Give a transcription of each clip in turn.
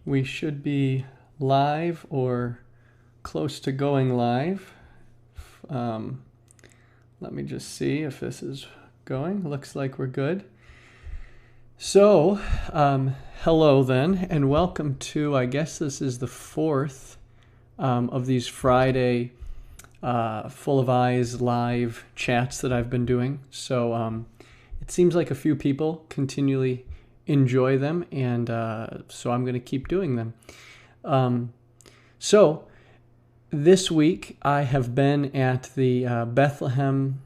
We should be live or close to going live. Let me just see if this is going. Looks like we're good. So, hello then, and welcome to, I guess this is the fourth of these Friday Full of Eyes live chats that I've been doing. So it seems like a few people continually enjoy them, and so I'm going to keep doing them. So this week I have been at the Bethlehem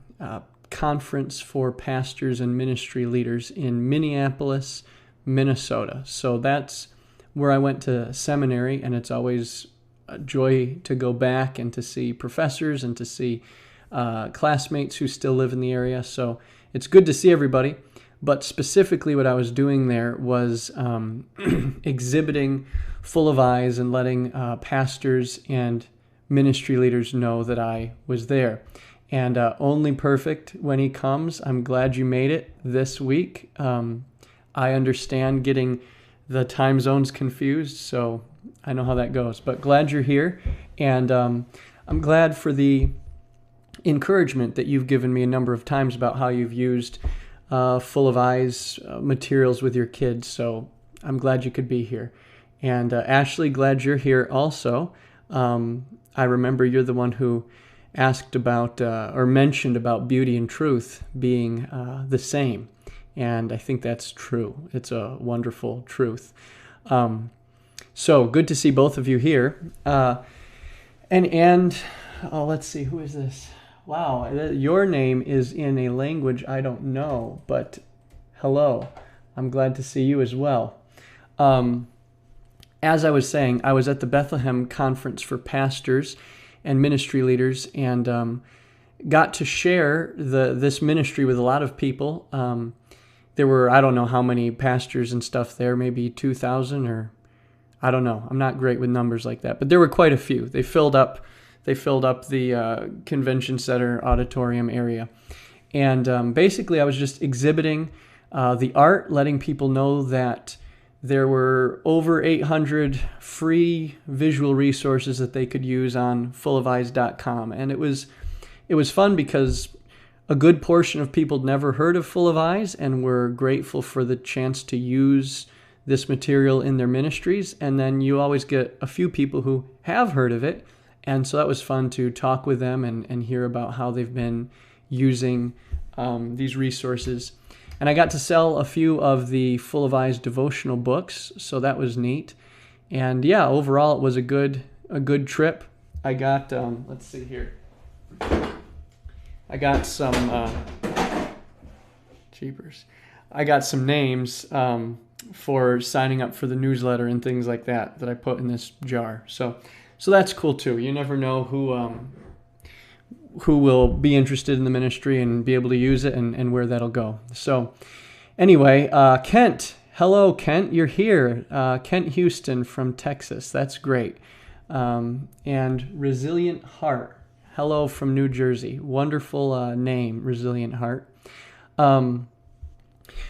Conference for Pastors and Ministry Leaders in Minneapolis, Minnesota. So that's where I went to seminary, and it's always a joy to go back and to see professors and to see classmates who still live in the area. So it's good to see everybody. But specifically what I was doing there was exhibiting Full of Eyes and letting pastors and ministry leaders know that I was there. And Only Perfect when he comes. I'm glad you made it this week. I understand getting the time zones confused, so I know how that goes. But glad you're here, and I'm glad for the encouragement that you've given me a number of times about how you've used Full of Eyes materials with your kids. So I'm glad you could be here. And Ashley, glad you're here also. I remember you're the one who asked about or mentioned about beauty and truth being the same. And I think that's true. It's a wonderful truth. So good to see both of you here. And let's see, who is this? Wow, your name is in a language I don't know, but hello. I'm glad to see you as well. As I was saying, I was at the Bethlehem Conference for Pastors and Ministry Leaders, and got to share this ministry with a lot of people. There were, I don't know how many pastors and stuff there, maybe 2,000 or I don't know. I'm not great with numbers like that, but there were quite a few. They filled up the convention center auditorium area. And basically I was just exhibiting the art, letting people know that there were over 800 free visual resources that they could use on fullofeyes.com. And it was fun because a good portion of people never heard of Full of Eyes and were grateful for the chance to use this material in their ministries. And then you always get a few people who have heard of it. And so that was fun to talk with them and hear about how they've been using these resources. And I got to sell a few of the Full of Eyes devotional books, so that was neat. And yeah, overall it was a good trip. I got let's see here. I got some jeepers. I got some names for signing up for the newsletter and things like that I put in this jar. So that's cool too. You never know who will be interested in the ministry and be able to use it and where that'll go. So anyway, Kent. Hello, Kent. You're here. Kent Houston from Texas. That's great. And Resilient Heart. Hello from New Jersey. Wonderful name, Resilient Heart.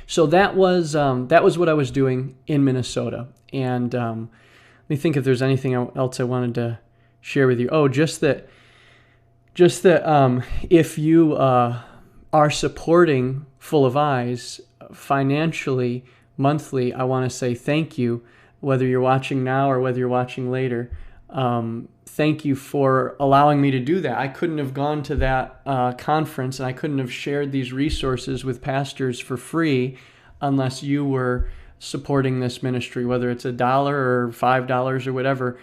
So that was what I was doing in Minnesota. And let me think if there's anything else I wanted to share with you. Oh, just that if you are supporting Full of Eyes financially, monthly, I want to say thank you, whether you're watching now or whether you're watching later. Thank you for allowing me to do that. I couldn't have gone to that conference, and I couldn't have shared these resources with pastors for free unless you were supporting this ministry, whether it's $1 or $5 or whatever.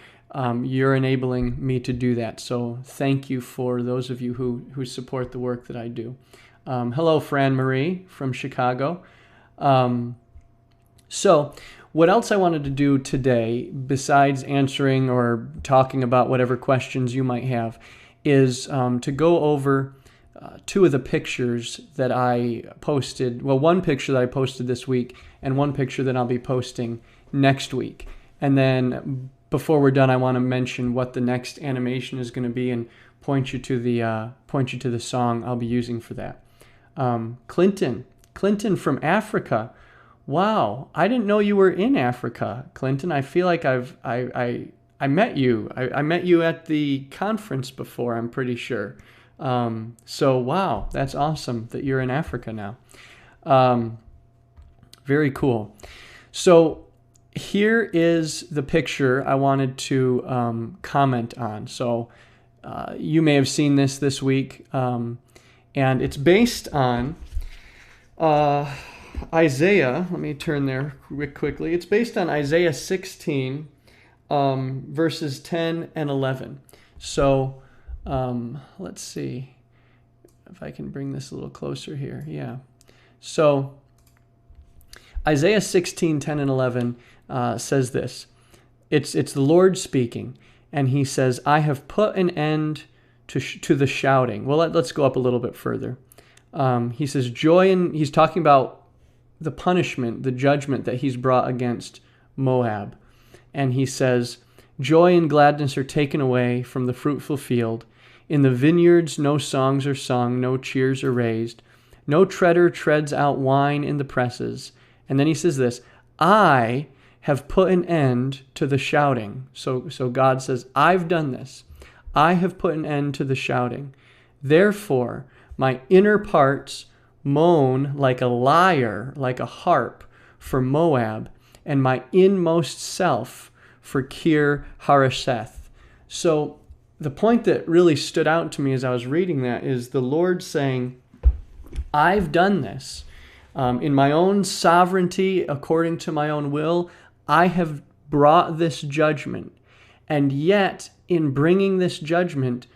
You're enabling me to do that. So thank you for those of you who support the work that I do. Hello, Fran Marie from Chicago. So what else I wanted to do today, besides answering or talking about whatever questions you might have, is to go over two of the pictures that I posted. Well, one picture that I posted this week and one picture that I'll be posting next week. And then before we're done, I want to mention what the next animation is going to be and point you to the song I'll be using for that. Clinton from Africa. Wow, I didn't know you were in Africa, Clinton. I feel like I met you. I met you at the conference before, I'm pretty sure. So wow, that's awesome that you're in Africa now. Um, Very cool. So here is the picture I wanted to comment on. So you may have seen this week, and it's based on Isaiah. Let me turn there quickly. It's based on Isaiah 16, verses 10 and 11. So let's see if I can bring this a little closer here. Yeah. So Isaiah 16, 10 and 11 says this. It's the Lord speaking, and he says, I have put an end to the shouting. Well, let's go up a little bit further. He says, he's talking about the punishment, the judgment that he's brought against Moab. And he says, joy and gladness are taken away from the fruitful field. In the vineyards no songs are sung, no cheers are raised. No treader treads out wine in the presses. And then he says this, I have put an end to the shouting. So God says, I've done this. I have put an end to the shouting. Therefore, my inner parts moan like a lyre, like a harp for Moab, and my inmost self for Kir Hareseth. So the point that really stood out to me as I was reading that is the Lord saying, I've done this. In my own sovereignty, according to my own will, I have brought this judgment. And yet, in bringing this judgment,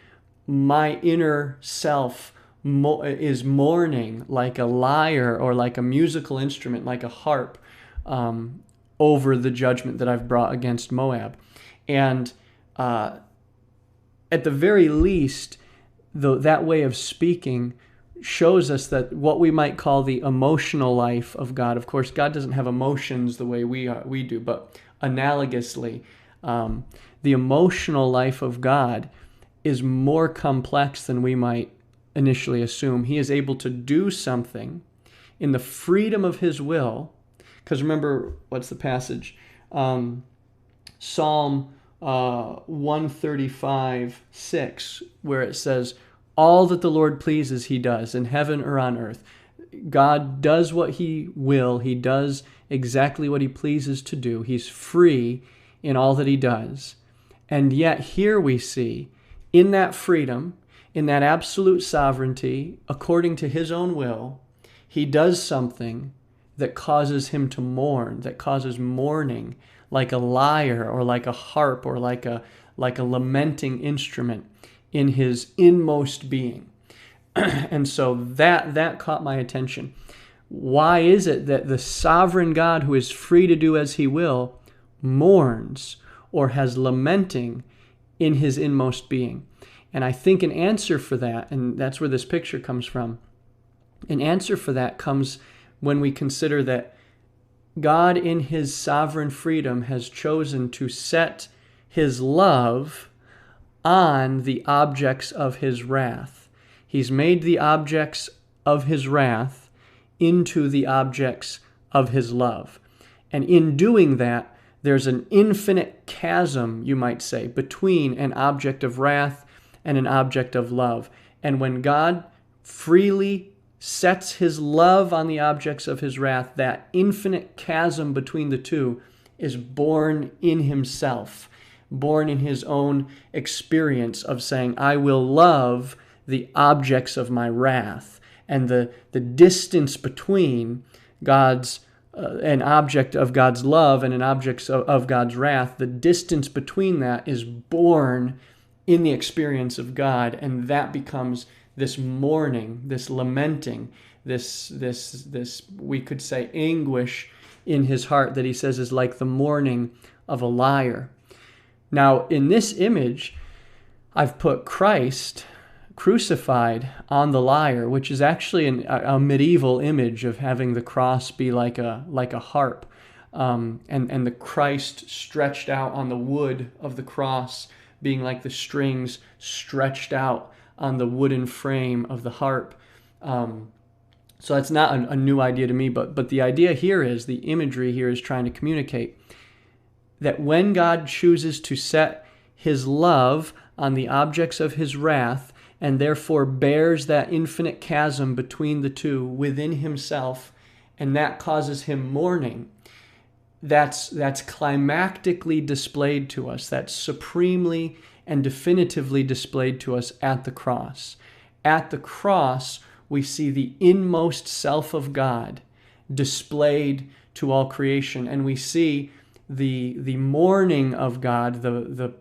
my inner self is mourning like a lyre or like a musical instrument, like a harp, over the judgment that I've brought against Moab. And at the very least, that way of speaking shows us that what we might call the emotional life of God. Of course, God doesn't have emotions the way we do, but analogously, the emotional life of God is more complex than we might initially assume. He is able to do something in the freedom of his will. Because remember, what's the passage? Psalm 135, 6, where it says, all that the Lord pleases, he does, in heaven or on earth. God does what he will. He does exactly what he pleases to do. He's free in all that he does. And yet here we see, in that freedom, in that absolute sovereignty, according to his own will, he does something that causes him to mourn, that causes mourning, like a lyre or like a harp or like a lamenting instrument in his inmost being. And so that caught my attention. Why is it that the sovereign God, who is free to do as he will, mourns or has lamenting in his inmost being? And I think an answer for that, and that's where this picture comes from, an answer for that comes when we consider that God in his sovereign freedom has chosen to set his love on the objects of his wrath. He's made the objects of his wrath into the objects of his love. And in doing that, there's an infinite chasm, you might say, between an object of wrath and an object of love. And when God freely sets his love on the objects of his wrath, that infinite chasm between the two is born in himself, born in his own experience of saying, I will love the objects of my wrath. And the distance between an object of God's love and an object of God's wrath, the distance between that is born in the experience of God, and that becomes this mourning, this lamenting, this we could say anguish in his heart that he says is like the mourning of a lyre. Now, in this image, I've put Christ crucified on the lyre, which is actually a medieval image of having the cross be like a harp, and the Christ stretched out on the wood of the cross being like the strings stretched out on the wooden frame of the harp. So that's not a new idea to me, but the idea here is, the imagery here is trying to communicate that when God chooses to set his love on the objects of his wrath, and therefore bears that infinite chasm between the two within himself, and that causes him mourning, that's climactically displayed to us, that's supremely and definitively displayed to us at the cross. At the cross, we see the inmost self of God displayed to all creation, and we see the mourning of God, the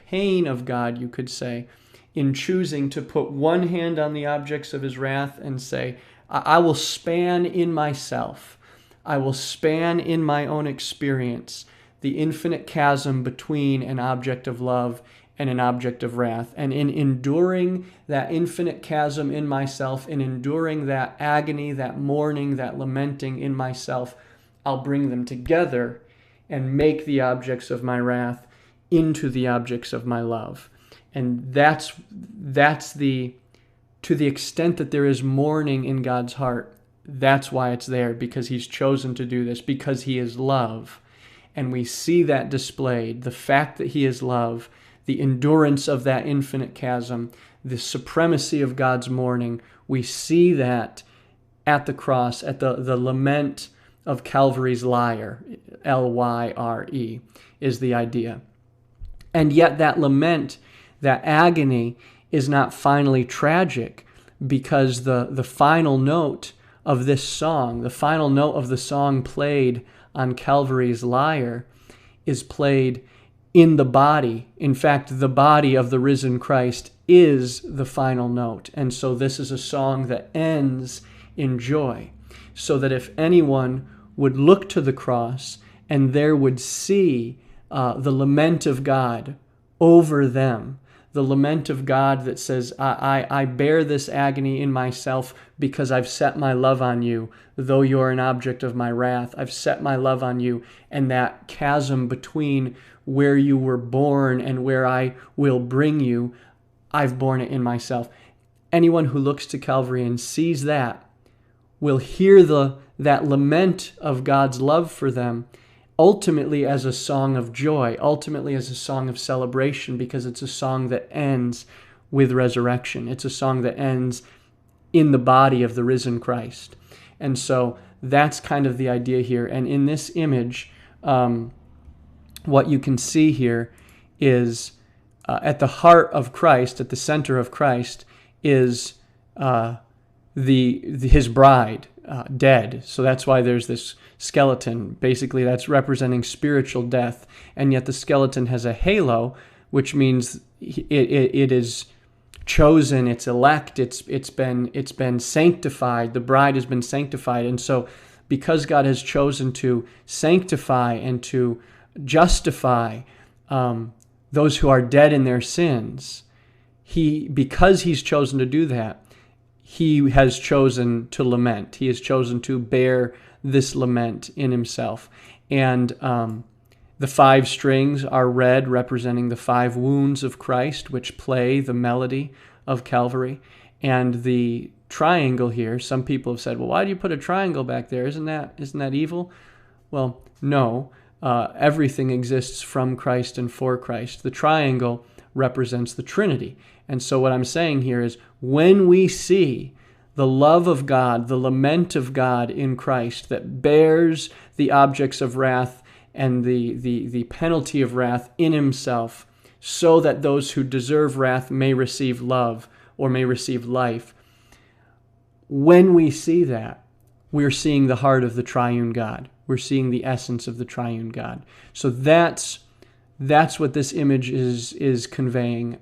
pain of God, you could say, in choosing to put one hand on the objects of his wrath and say, I will span in myself, I will span in my own experience the infinite chasm between an object of love and an object of wrath. And in enduring that infinite chasm in myself, in enduring that agony, that mourning, that lamenting in myself, I'll bring them together and make the objects of my wrath into the objects of my love. And that's to the extent that there is mourning in God's heart, that's why it's there, because he's chosen to do this, because he is love. And we see that displayed, the fact that he is love, the endurance of that infinite chasm, the supremacy of God's mourning. We see that at the cross, at the lament of Calvary's lyre, Lyre is the idea. And yet that lament, that agony, is not finally tragic, because the final note of this song, the final note of the song played on Calvary's lyre, is played in the body. In fact, the body of the risen Christ is the final note. And so this is a song that ends in joy, so that if anyone would look to the cross and there would see the lament of God over them, the lament of God that says, I bear this agony in myself because I've set my love on you, though you're an object of my wrath. I've set my love on you, and that chasm between where you were born and where I will bring you, I've borne it in myself. Anyone who looks to Calvary and sees that will hear that lament of God's love for them, ultimately as a song of joy, ultimately as a song of celebration, because it's a song that ends with resurrection. It's a song that ends in the body of the risen Christ. And so that's kind of the idea here. And in this image, what you can see here is at the heart of Christ, at the center of Christ, is his bride, dead. So that's why there's this skeleton. Basically, that's representing spiritual death. And yet the skeleton has a halo, which means it is chosen, it's elect, it's been sanctified. The bride has been sanctified. And so because God has chosen to sanctify and to justify those who are dead in their sins, because he's chosen to do that, he has chosen to lament. He has chosen to bear this lament in himself. And the 5 strings are red, representing the 5 wounds of Christ, which play the melody of Calvary. And the triangle here, some people have said, well, why do you put a triangle back there? Isn't that evil? Well, no. Everything exists from Christ and for Christ. The triangle represents the Trinity. And so what I'm saying here is, when we see the love of God, the lament of God in Christ that bears the objects of wrath and the penalty of wrath in himself, so that those who deserve wrath may receive love or may receive life, when we see that, we're seeing the heart of the triune God. We're seeing the essence of the triune God. So that's what this image is conveying.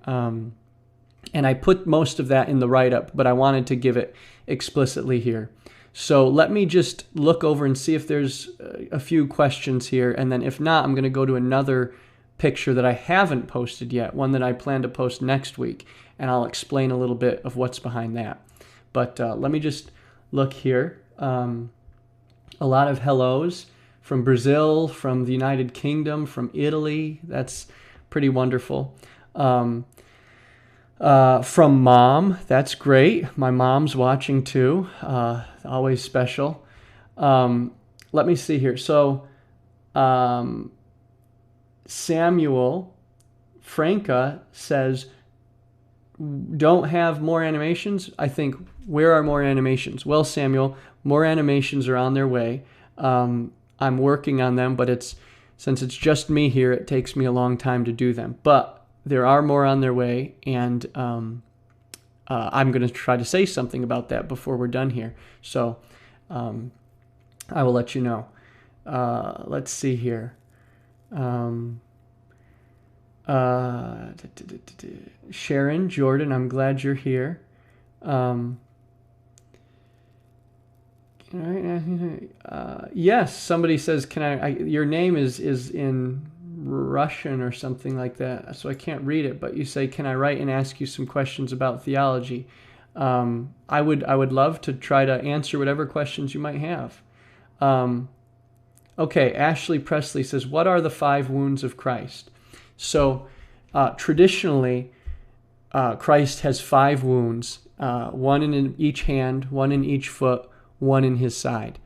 And I put most of that in the write-up, but I wanted to give it explicitly here. So let me just look over and see if there's a few questions here. And then if not, I'm going to go to another picture that I haven't posted yet, one that I plan to post next week. And I'll explain a little bit of what's behind that. But let me just look here. A lot of hellos from Brazil, from the United Kingdom, from Italy. That's pretty wonderful. From Mom. That's great. My mom's watching too. Always special. Let me see here. So, Samuel Franca says, don't have more animations. I think, where are more animations? Well, Samuel, more animations are on their way. I'm working on them, but since it's just me here, it takes me a long time to do them. But there are more on their way, and I'm going to try to say something about that before we're done here. So I will let you know. Let's see here. Sharon, Jordan, I'm glad you're here. Yes, somebody says, "Can I?" Your name is in Russian or something like that, so I can't read it. But you say, "Can I write and ask you some questions about theology?" I would love to try to answer whatever questions you might have. Okay, Ashley Presley says, "What are the 5 wounds of Christ?" So, traditionally, Christ has 5 wounds, one in each hand, one in each foot, one in his side.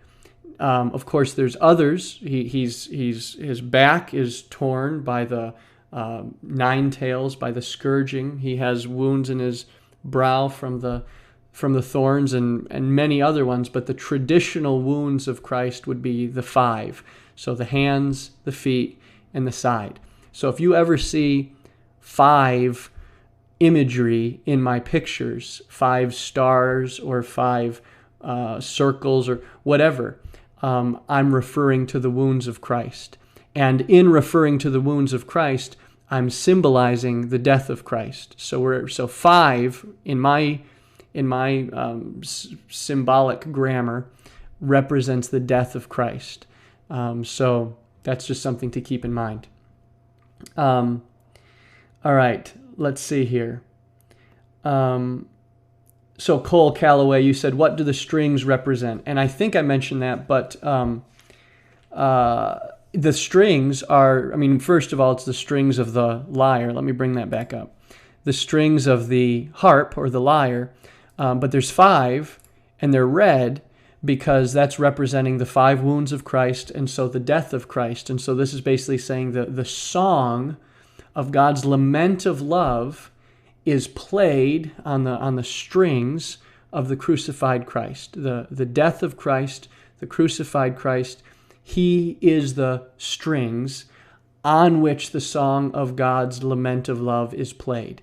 Of course, there's others. His back is torn by the 9 tails, by the scourging. He has wounds in his brow from the thorns, and many other ones. But the traditional wounds of Christ would be the 5. So the hands, the feet, and the side. So if you ever see 5 imagery in my pictures, 5 stars or 5 circles or whatever, I'm referring to the wounds of Christ. And in referring to the wounds of Christ, I'm symbolizing the death of Christ. So 5 in my symbolic grammar represents the death of Christ. So that's just something to keep in mind. All right, let's see here. So Cole Calloway, you said, what do the strings represent? And I think I mentioned that, but the strings are, first of all, it's the strings of the lyre. Let me bring that back up. The strings of the harp or the lyre, but there's 5, and they're red because that's representing the 5 wounds of Christ, and so the death of Christ. And so this is basically saying that the song of God's lament of love is played on the strings of the crucified Christ. The death of Christ, the crucified Christ, he is the strings on which the song of God's lament of love is played.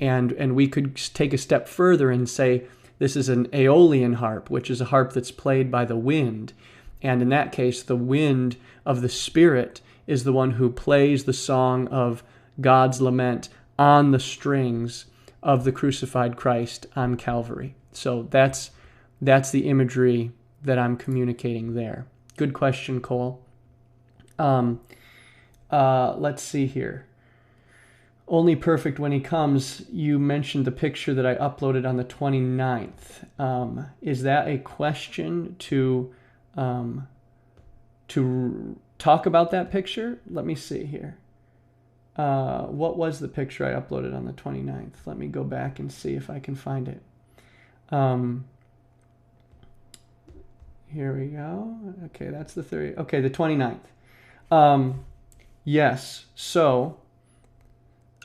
And we could take a step further and say this is an Aeolian harp, which is a harp that's played by the wind. And in that case, the wind of the Spirit is the one who plays the song of God's lament on the strings of the crucified Christ on Calvary. So that's the imagery that I'm communicating there. Good question, Cole. Let's see here. Only perfect when he comes. You mentioned the picture that I uploaded on the 29th. Is that a question to talk about that picture? Let me see here. What was the picture I uploaded on the 29th? Let me go back and see if I can find it. Here we go. Okay, that's the 30th. Okay, the 29th. Yes, so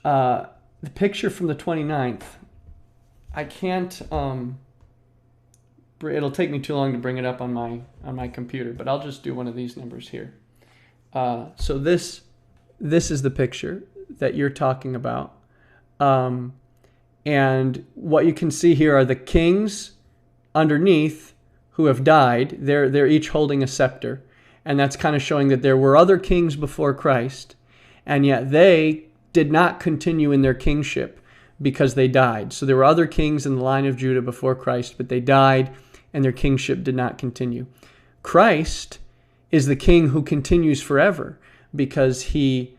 the picture from the 29th, I can't, it'll take me too long to bring it up on my computer, but I'll just do one of these numbers here. So this is the picture that you're talking about. And what you can see here are the kings underneath who have died. They're each holding a scepter. And that's kind of showing that there were other kings before Christ, and yet they did not continue in their kingship because they died. So there were other kings in the line of Judah before Christ, but they died and their kingship did not continue. Christ is the king who continues forever because he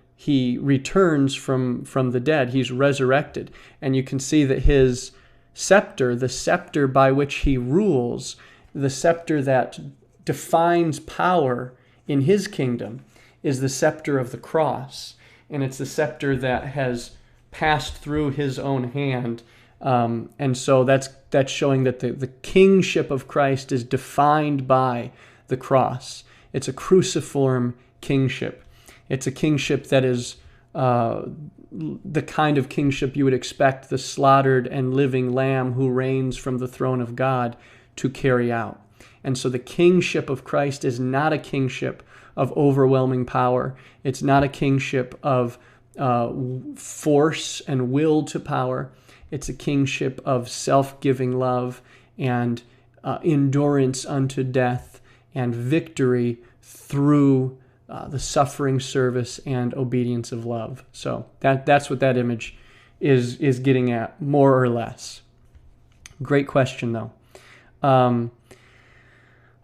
returns from the dead. He's resurrected. And you can see that his scepter, the scepter by which he rules, the scepter that defines power in his kingdom, is the scepter of the cross. And it's the scepter that has passed through his own hand. And so that's showing that the kingship of Christ is defined by the cross. It's a cruciform kingship. It's a kingship that is the kind of kingship you would expect the slaughtered and living lamb who reigns from the throne of God to carry out. And so the kingship of Christ is not a kingship of overwhelming power. It's not a kingship of force and will to power. It's a kingship of self-giving love and endurance unto death and victory through the suffering service and obedience of love. So that's what that image is getting at, more or less. Great question, though.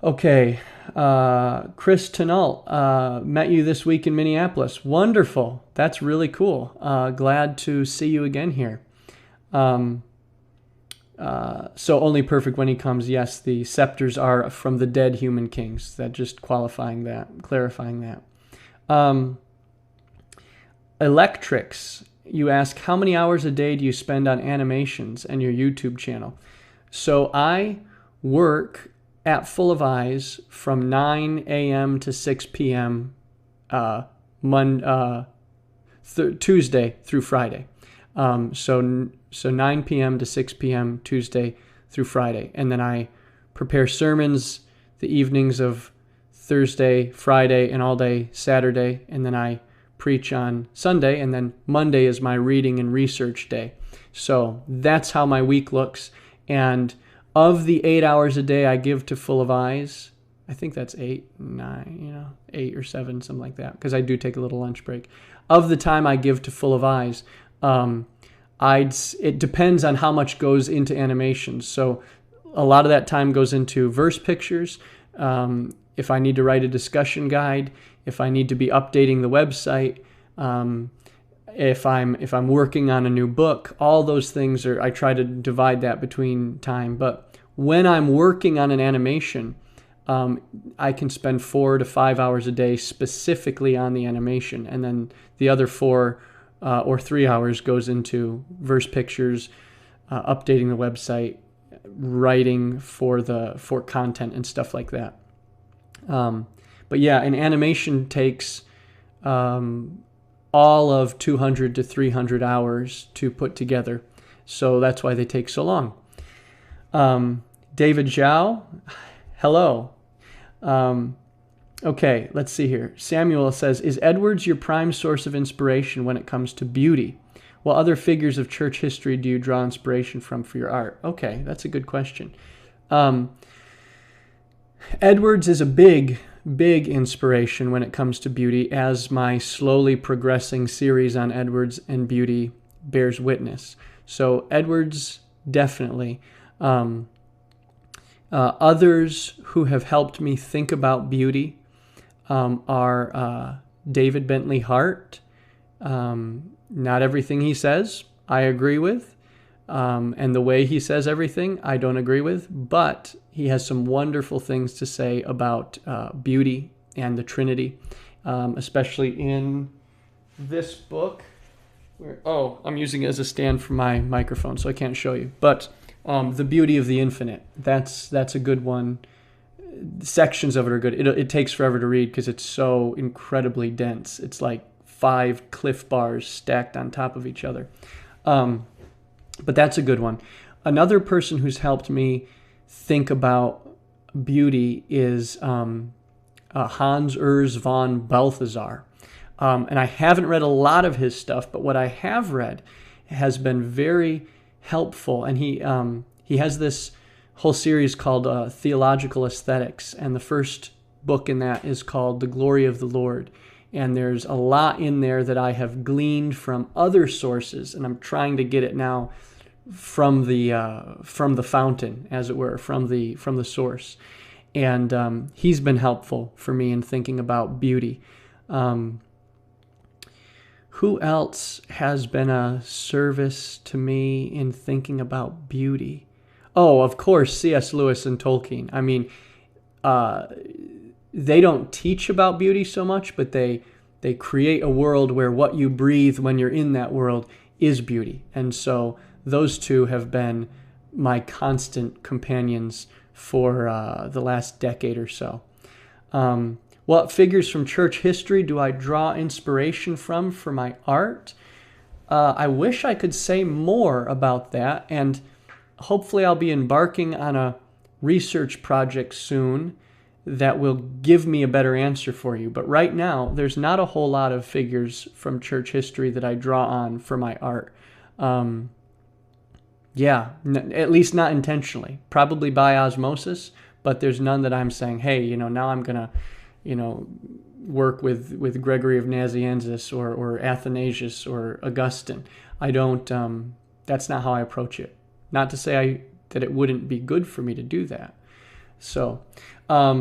Okay, Chris Tanault, met you this week in Minneapolis. Wonderful. That's really cool. Glad to see you again here. So only perfect when he comes. Yes, the scepters are from the dead human kings. That just clarifying that. Electrics, you ask, how many hours a day do you spend on animations and your YouTube channel? So I work at Full of Eyes from 9 a.m. to 6 p.m. Tuesday through Friday. So 9 p.m. to 6 p.m. Tuesday through Friday. And then I prepare sermons the evenings of Thursday, Friday, and all day Saturday. And then I preach on Sunday. And then Monday is my reading and research day. So that's how my week looks. And of the 8 hours a day I give to Full of Eyes, I think that's 8 or 7, something like that, because I do take a little lunch break. Of the time I give to Full of Eyes, it depends on how much goes into animations. So a lot of that time goes into verse pictures. If I need to write a discussion guide, if I need to be updating the website, if I'm working on a new book, all those things I try to divide that between time. But when I'm working on an animation, I can spend 4 to 5 hours a day specifically on the animation, and then the other 4 or 3 hours goes into verse pictures, updating the website, writing for content and stuff like that. But yeah, an animation takes all of 200 to 300 hours to put together. So that's why they take so long. David Zhao, hello. Okay, let's see here. Samuel says, is Edwards your prime source of inspiration when it comes to beauty? What other figures of church history do you draw inspiration from for your art? Okay, that's a good question. Edwards is a big inspiration when it comes to beauty, as my slowly progressing series on Edwards and beauty bears witness. So Edwards, definitely. Others who have helped me think about beauty are David Bentley Hart. Not everything he says I agree with, and the way he says everything I don't agree with, but he has some wonderful things to say about beauty and the Trinity, especially in this book. I'm using it as a stand for my microphone, so I can't show you. But the beauty of the infinite, that's a good one. Sections of it are good. It takes forever to read because it's so incredibly dense. It's like 5 Cliff Bars stacked on top of each other. But that's a good one. Another person who's helped me think about beauty is Hans Urs von Balthasar. And I haven't read a lot of his stuff, but what I have read has been very helpful. And he has this whole series called Theological Aesthetics, and the first book in that is called The Glory of the Lord. And there's a lot in there that I have gleaned from other sources, and I'm trying to get it now from the fountain, as it were, from the source. And he's been helpful for me in thinking about beauty. Who else has been a service to me in thinking about beauty? Oh, of course, C.S. Lewis and Tolkien. I mean, they don't teach about beauty so much, but they create a world where what you breathe when you're in that world is beauty. And so those two have been my constant companions for the last decade or so. What figures from church history do I draw inspiration from for my art? I wish I could say more about that, and hopefully I'll be embarking on a research project soon that will give me a better answer for you. But right now, there's not a whole lot of figures from church history that I draw on for my art. At least not intentionally. Probably by osmosis, but there's none that I'm saying, hey, now I'm going to, work with Gregory of Nazianzus or Athanasius or Augustine. I don't, that's not how I approach it. Not to say that it wouldn't be good for me to do that. So, let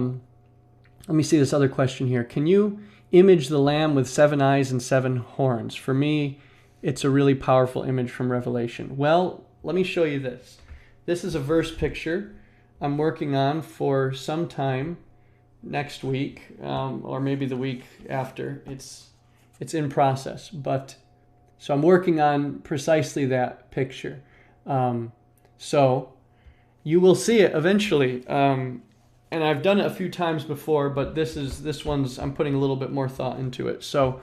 me see this other question here. Can you image the lamb with 7 eyes and 7 horns? For me, it's a really powerful image from Revelation. Well, let me show you this. This is a verse picture I'm working on for some time next week, or maybe the week after. It's in process, but so I'm working on precisely that picture. So you will see it eventually. And I've done it a few times before, but this one's I'm putting a little bit more thought into it. So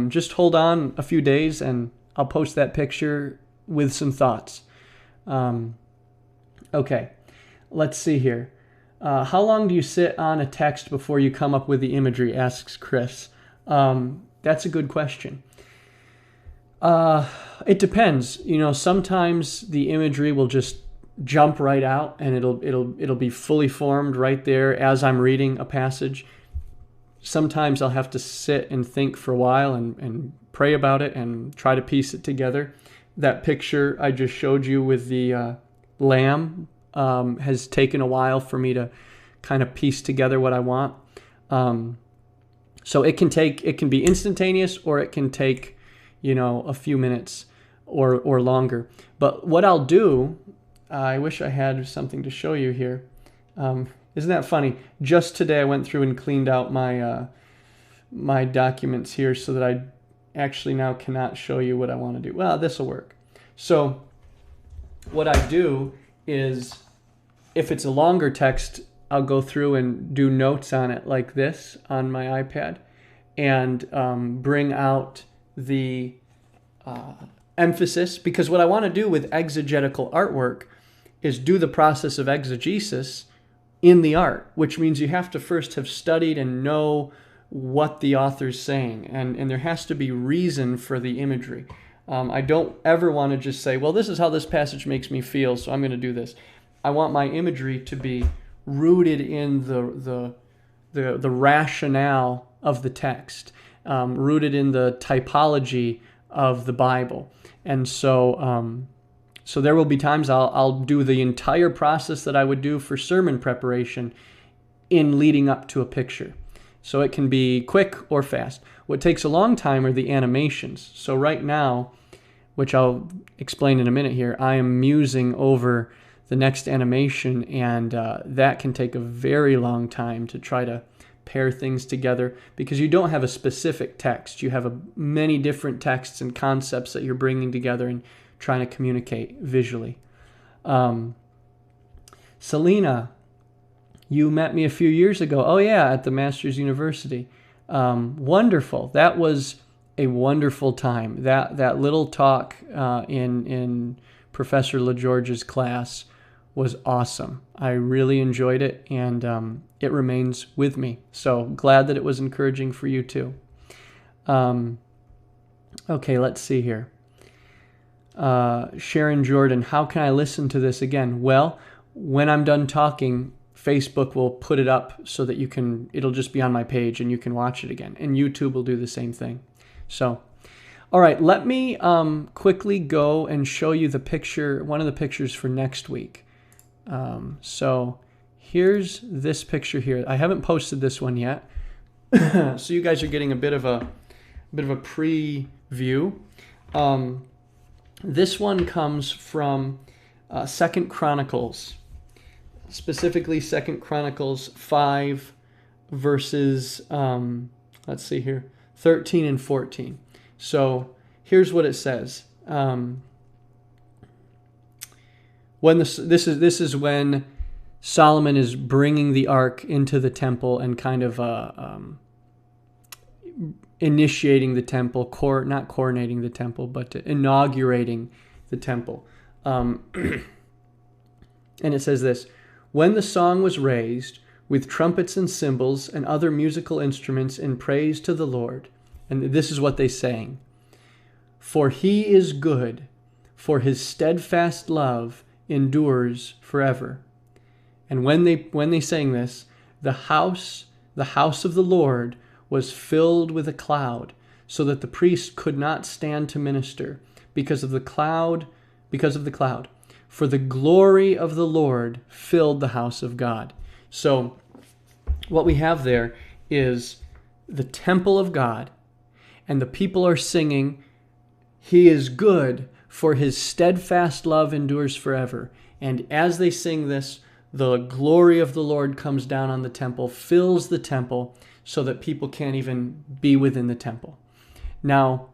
just hold on a few days, and I'll post that picture with some thoughts. Okay, let's see here. How long do you sit on a text before you come up with the imagery, asks Chris. That's a good question. It depends. Sometimes the imagery will just jump right out, and it'll be fully formed right there as I'm reading a passage. Sometimes I'll have to sit and think for a while and pray about it and try to piece it together. That picture I just showed you with the lamb has taken a while for me to kind of piece together what I want. So it can be instantaneous, or it can take, a few minutes or longer. But what I'll do, I wish I had something to show you here. Isn't that funny? Just today I went through and cleaned out my documents here so that I actually now cannot show you what I want to do. Well, this will work. So what I do is, if it's a longer text, I'll go through and do notes on it like this on my iPad, and bring out the emphasis, because what I want to do with exegetical artwork is do the process of exegesis in the art, which means you have to first have studied and know what the author's saying, and there has to be reason for the imagery. I don't ever want to just say, well, this is how this passage makes me feel, so I'm going to do this. I want my imagery to be rooted in the rationale of the text, rooted in the typology of the Bible. And so there will be times I'll do the entire process that I would do for sermon preparation in leading up to a picture. So it can be quick or fast. What takes a long time are the animations. So right now, which I'll explain in a minute here, I am musing over the next animation, and that can take a very long time to try to pair things together, because you don't have a specific text. You have many different texts and concepts that you're bringing together and trying to communicate visually. Selena, you met me a few years ago. Oh yeah, at the Masters University. Wonderful. That was a wonderful time. That little talk in Professor LaGeorge's class was awesome. I really enjoyed it, and it remains with me. So glad that it was encouraging for you too. Okay, let's see here. Sharon Jordan, how can I listen to this again? Well, when I'm done talking, Facebook will put it up so that it'll just be on my page and you can watch it again. And YouTube will do the same thing. So, all right, let me quickly go and show you one of the pictures for next week. So here's this picture here. I haven't posted this one yet. So you guys are getting a bit of a preview. This one comes from 2 Chronicles, specifically 2 Chronicles 5, verses, let's see here, 13 and 14. So here's what it says. this is when Solomon is bringing the ark into the temple and kind of initiating the temple, not coronating the temple, but inaugurating the temple. And it says this: when the song was raised with trumpets and cymbals and other musical instruments in praise to the Lord, and this is what they sang: for he is good, for his steadfast love endures forever. And when they sang this, the house of the Lord was filled with a cloud, so that the priest could not stand to minister because of the cloud. For the glory of the Lord filled the house of God. So what we have there is the temple of God, and the people are singing, he is good, for his steadfast love endures forever. And as they sing this, the glory of the Lord comes down on the temple, fills the temple, so that people can't even be within the temple. Now,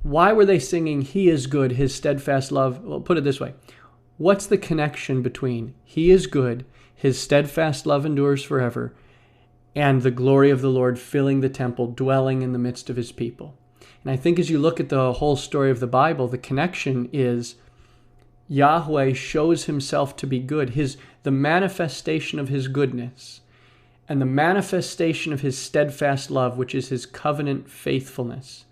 why were they singing, he is good, his steadfast love? Well, put it this way. What's the connection between he is good, his steadfast love endures forever, and the glory of the Lord filling the temple, dwelling in the midst of his people? And I think as you look at the whole story of the Bible, the connection is Yahweh shows himself to be good, the manifestation of his goodness, and the manifestation of his steadfast love, which is his covenant faithfulness.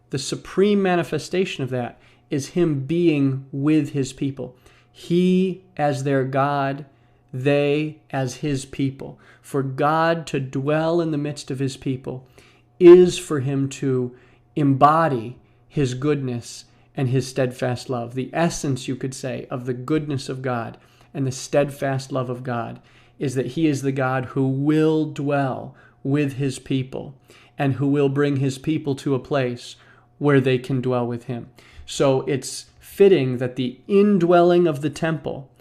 The supreme manifestation of that is him being with his people. He as their God, they as his people. For God to dwell in the midst of his people is for him to embody his goodness and his steadfast love. The essence, you could say, of the goodness of God and the steadfast love of God is that he is the God who will dwell with his people and who will bring his people to a place where they can dwell with him. So it's fitting that the indwelling of the temple,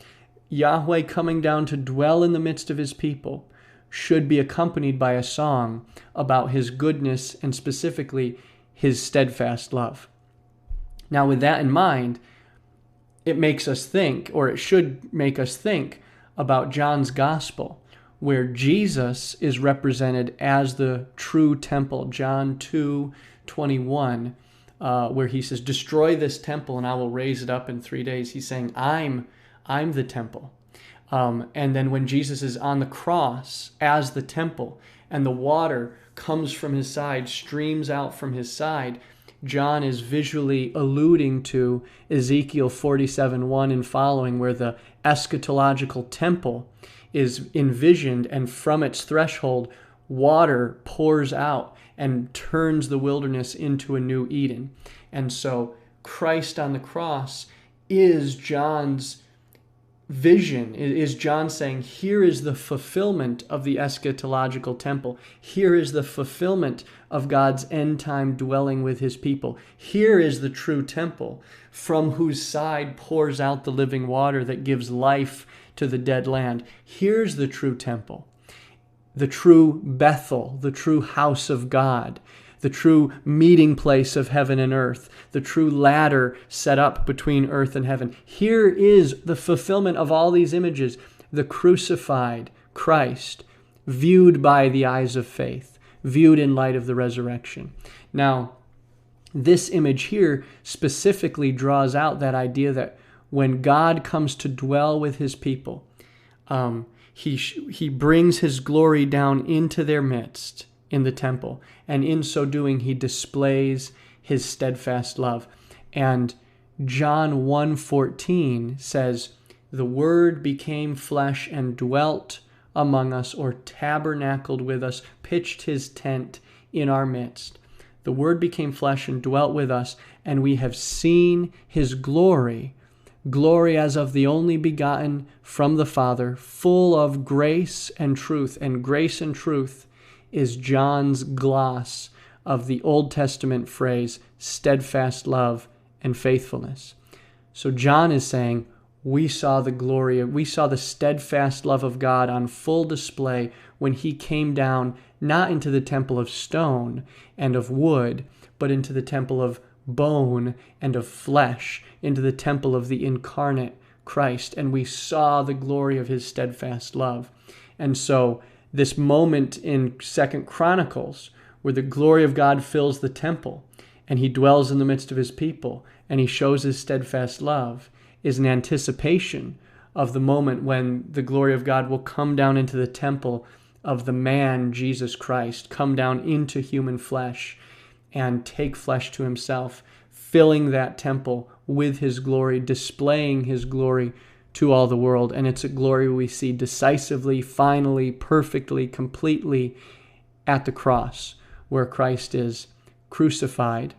Yahweh coming down to dwell in the midst of his people, should be accompanied by a song about his goodness and specifically his steadfast love. Now, with that in mind, it makes us think, or it should make us think, about John's gospel, where Jesus is represented as the true temple. John 2:21, where he says, destroy this temple and I will raise it up in 3 days. He's saying, I'm the temple. And then when Jesus is on the cross as the temple and the water comes from his side, streams out from his side, John is visually alluding to Ezekiel 47:1 and following, where the eschatological temple is envisioned, and from its threshold, water pours out and turns the wilderness into a new Eden. And so Christ on the cross is John's vision, is John saying, here is the fulfillment of the eschatological temple. Here is the fulfillment of God's end time dwelling with his people. Here is the true temple from whose side pours out the living water that gives life to the dead land. Here's the true temple, the true Bethel, the true house of God, the true meeting place of heaven and earth, the true ladder set up between earth and heaven. Here is the fulfillment of all these images, the crucified Christ, viewed by the eyes of faith, viewed in light of the resurrection. Now, this image here specifically draws out that idea that when God comes to dwell with his people, he brings his glory down into their midst in the temple, and in so doing he displays his steadfast love. And John 1:14 says, the Word became flesh and dwelt among us, or tabernacled with us, pitched his tent in our midst. The Word became flesh and dwelt with us, and we have seen his glory, glory as of the only begotten from the Father, full of grace and truth. And grace and truth is John's gloss of the Old Testament phrase, steadfast love and faithfulness. So John is saying, we saw the steadfast love of God on full display when he came down, not into the temple of stone and of wood, but into the temple of bone and of flesh into the temple of the incarnate Christ, and we saw the glory of his steadfast love. And so this moment in 2 Chronicles where the glory of God fills the temple and he dwells in the midst of his people and he shows his steadfast love is an anticipation of the moment when the glory of God will come down into the temple of the man, Jesus Christ, come down into human flesh and take flesh to himself, filling that temple with his glory, displaying his glory to all the world. And it's a glory we see decisively, finally, perfectly, completely at the cross, where Christ is crucified.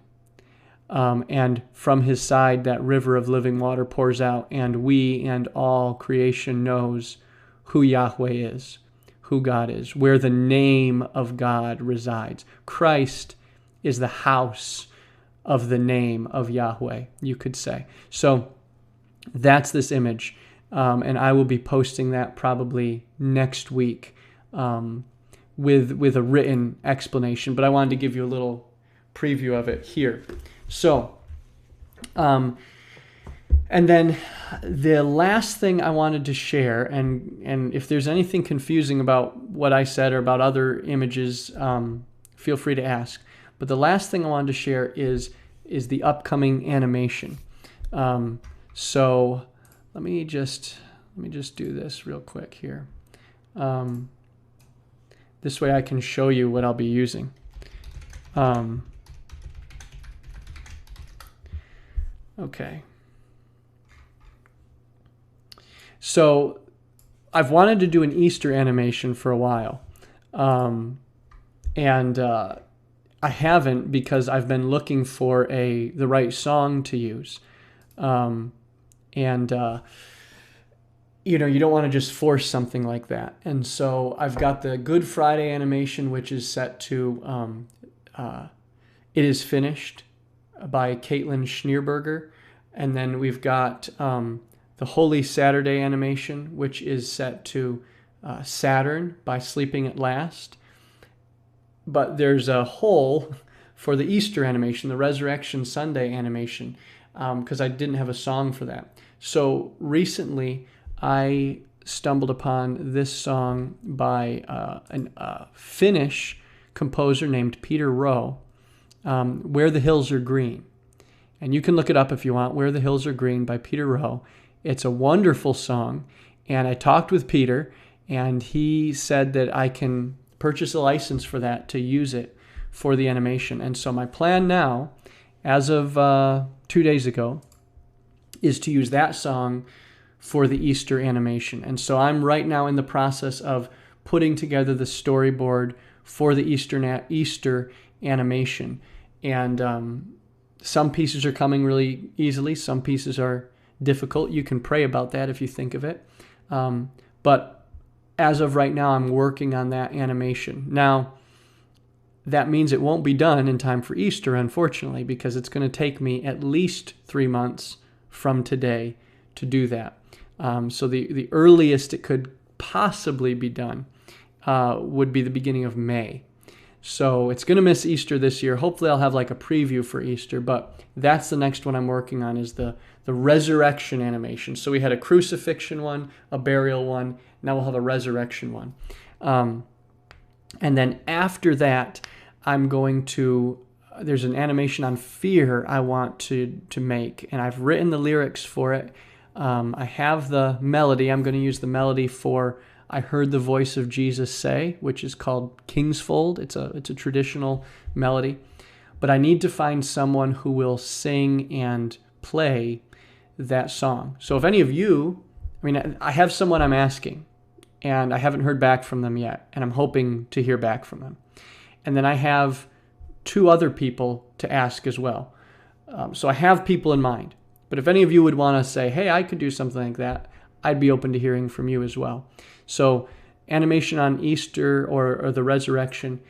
And from his side, that river of living water pours out, and we and all creation knows who Yahweh is, who God is, where the name of God resides. Christ is the house of the name of Yahweh, you could say. So that's this image, and I will be posting that probably next week with a written explanation, but I wanted to give you a little preview of it here. So, and then the last thing I wanted to share, and if there's anything confusing about what I said or about other images, feel free to ask. But the last thing I wanted to share is the upcoming animation. So let me just do this real quick here. This way I can show you what I'll be using. Okay. So I've wanted to do an Easter animation for a while. And I haven't, because I've been looking for the right song to use. You don't want to just force something like that. And so I've got the Good Friday animation, which is set to It Is Finished by Caitlin Schneerberger. And then we've got the Holy Saturday animation, which is set to Saturn by Sleeping at Last. But there's a hole for the Easter animation, the Resurrection Sunday animation, because I didn't have a song for that. So recently I stumbled upon this song by a Finnish composer named Peter Rowe, Where the Hills Are Green. And you can look it up if you want, Where the Hills Are Green by Peter Rowe. It's a wonderful song, and I talked with Peter, and he said that I can purchase a license for that to use it for the animation. And so my plan now, as of 2 days ago, is to use that song for the Easter animation. And so I'm right now in the process of putting together the storyboard for the Easter animation. And some pieces are coming really easily. Some pieces are difficult. You can pray about that if you think of it. But as of right now, I'm working on that animation. Now, that means it won't be done in time for Easter, unfortunately, because it's going to take me at least 3 months from today to do that. So the earliest it could possibly be done would be the beginning of May. So it's going to miss Easter this year. Hopefully I'll have like a preview for Easter, but that's the next one I'm working on, is the resurrection animation. So we had a crucifixion one, a burial one. Now we'll have a resurrection one. And then after that, there's an animation on fear I want to make, and I've written the lyrics for it. I have the melody. I'm going to use the melody for I Heard the Voice of Jesus Say, which is called King's Fold. It's a traditional melody. But I need to find someone who will sing and play that song. So if any of you, I have someone I'm asking, and I haven't heard back from them yet, and I'm hoping to hear back from them. And then I have 2 other people to ask as well. So I have people in mind. But if any of you would want to say, hey, I could do something like that, I'd be open to hearing from you as well. So animation on Easter or the resurrection,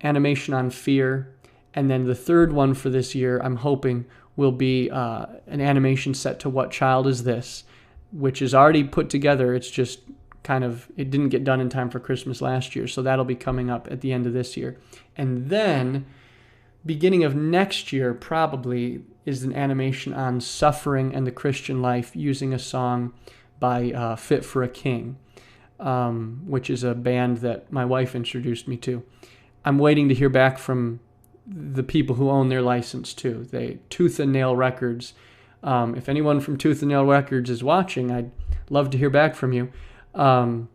animation on fear, and then the third one for this year, I'm hoping, will be an animation set to What Child Is This?, which is already put together. It's just it didn't get done in time for Christmas last year, so that'll be coming up at the end of this year. And then beginning of next year probably is an animation on suffering and the Christian life using a song by Fit for a King, which is a band that my wife introduced me to. I'm waiting to hear back from the people who own their license too. Tooth and Nail Records. If anyone from Tooth and Nail Records is watching, I'd love to hear back from you. So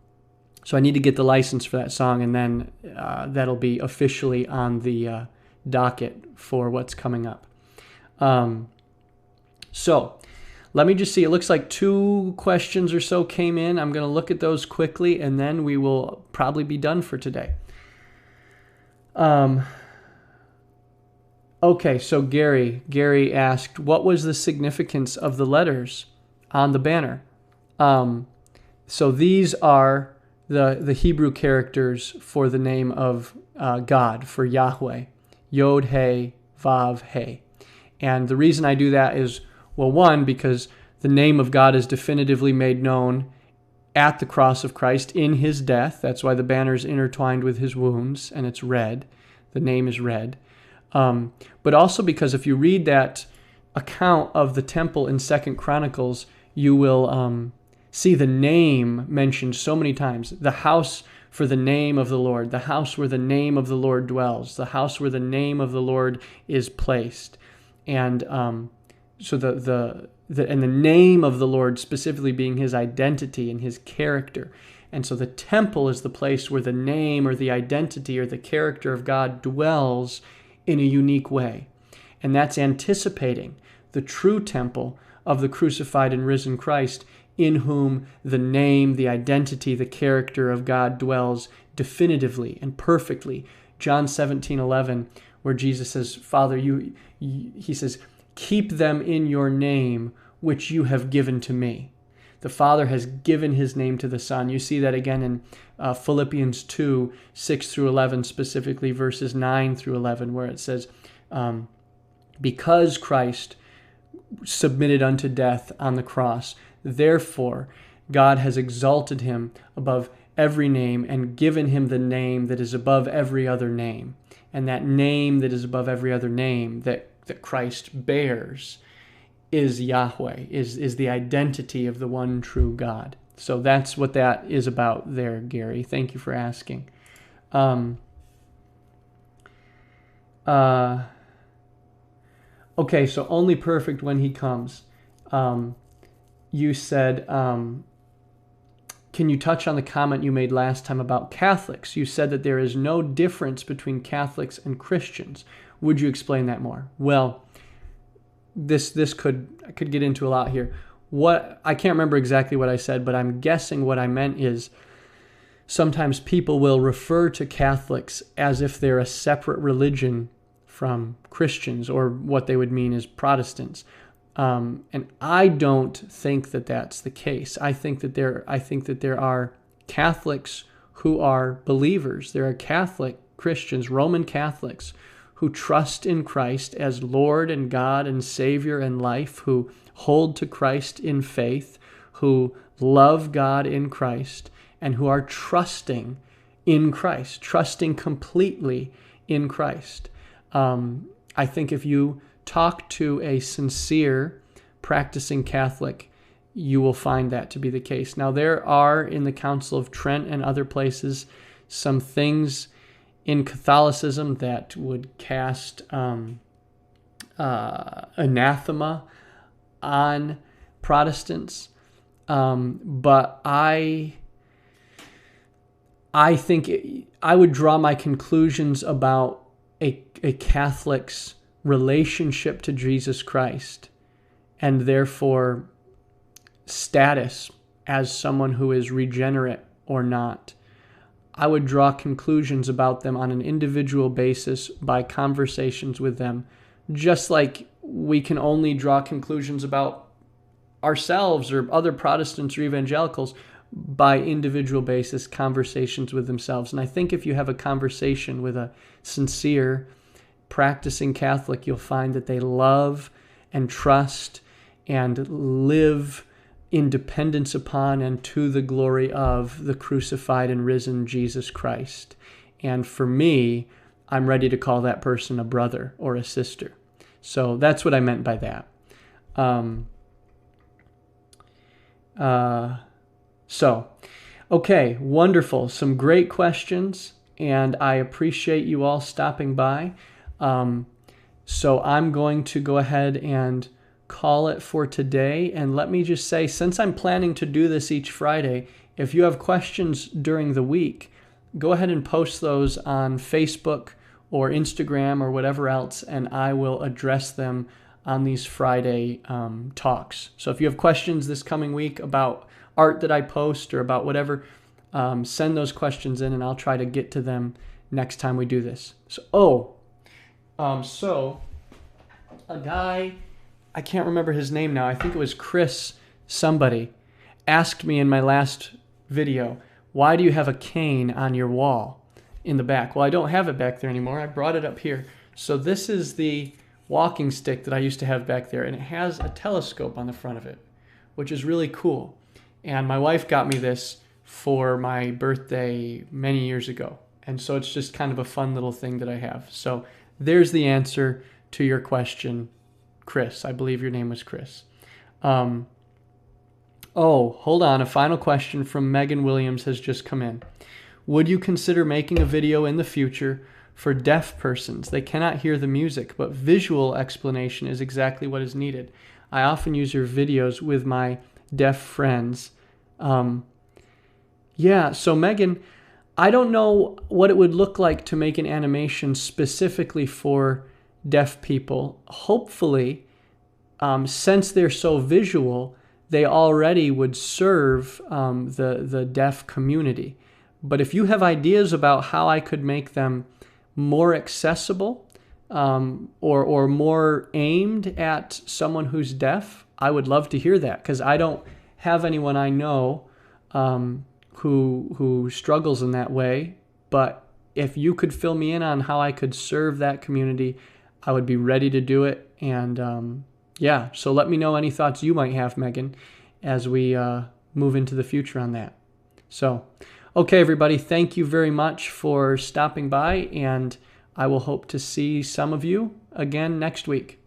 I need to get the license for that song, and then that'll be officially on the docket for what's coming up. So let me just see. It looks like 2 questions or so came in. I'm going to look at those quickly, and then we will probably be done for today. Okay, so Gary asked, what was the significance of the letters on the banner? So these are the Hebrew characters for the name of God, for Yahweh. Yod, He, Vav, He. And the reason I do that is, well, one, because the name of God is definitively made known at the cross of Christ in his death. That's why the banner is intertwined with his wounds, and it's red. The name is red. But also because if you read that account of the temple in 2 Chronicles, you will see the name mentioned so many times. The house for the name of the Lord, the house where the name of the Lord dwells, the house where the name of the Lord is placed. And so the name of the Lord specifically being his identity and his character. And so the temple is the place where the name or the identity or the character of God dwells in a unique way. And that's anticipating the true temple of the crucified and risen Christ, in whom the name, the identity, the character of God dwells definitively and perfectly. John 17:11, where Jesus says, Father, he says, keep them in your name, which you have given to me. The Father has given his name to the Son. You see that again in Philippians 2, 6 through 11, specifically verses 9 through 11, where it says, because Christ submitted unto death on the cross, therefore God has exalted him above every name and given him the name that is above every other name. And that name that is above every other name that Christ bears is Yahweh, is the identity of the one true God. So that's what that is about there, Gary. Thank you for asking. Okay, so only perfect when he comes. You said, can you touch on the comment you made last time about Catholics? You said that there is no difference between Catholics and Christians. Would you explain that more? Well, I could get into a lot here. I can't remember exactly what I said, but I'm guessing what I meant is sometimes people will refer to Catholics as if they're a separate religion from Christians, or what they would mean is Protestants. And I don't think that that's the case. I think that there are Catholics who are believers. There are Catholic Christians, Roman Catholics, who trust in Christ as Lord and God and Savior and life, who hold to Christ in faith, who love God in Christ, and who are trusting in Christ, trusting completely in Christ. I think if you talk to a sincere practicing Catholic, you will find that to be the case. Now, there are in the Council of Trent and other places some things in Catholicism that would cast anathema on Protestants, but I think I would draw my conclusions about a Catholic's relationship to Jesus Christ, and therefore status as someone who is regenerate or not. I would draw conclusions about them on an individual basis by conversations with them, just like we can only draw conclusions about ourselves or other Protestants or evangelicals by individual basis, conversations with themselves. And I think if you have a conversation with a sincere practicing Catholic, you'll find that they love and trust and live in dependence upon and to the glory of the crucified and risen Jesus Christ. And for me, I'm ready to call that person a brother or a sister. So that's what I meant by that. Okay, wonderful. Some great questions, and I appreciate you all stopping by. So I'm going to go ahead and call it for today. And let me just say, since I'm planning to do this each Friday, if you have questions during the week, go ahead and post those on Facebook or Instagram or whatever else, and I will address them on these Friday talks. So if you have questions this coming week about art that I post or about whatever, send those questions in and I'll try to get to them next time we do this. So a guy, I can't remember his name now, I think it was Chris somebody, asked me in my last video, why do you have a cane on your wall in the back? Well, I don't have it back there anymore. I brought it up here. So this is the walking stick that I used to have back there, and it has a telescope on the front of it, which is really cool. And my wife got me this for my birthday many years ago. And so it's just kind of a fun little thing that I have. So there's the answer to your question, Chris. I believe your name was Chris. Hold on. A final question from Megan Williams has just come in. Would you consider making a video in the future for deaf persons? They cannot hear the music, but visual explanation is exactly what is needed. I often use your videos with my deaf friends. So Megan, I don't know what it would look like to make an animation specifically for deaf people. Hopefully, since they're so visual, they already would serve the deaf community. But if you have ideas about how I could make them more accessible or more aimed at someone who's deaf, I would love to hear that, because I don't have anyone I know who struggles in that way. But if you could fill me in on how I could serve that community, I would be ready to do it. And so let me know any thoughts you might have, Megan, as we move into the future on that. So, okay, everybody, thank you very much for stopping by, and I will hope to see some of you again next week.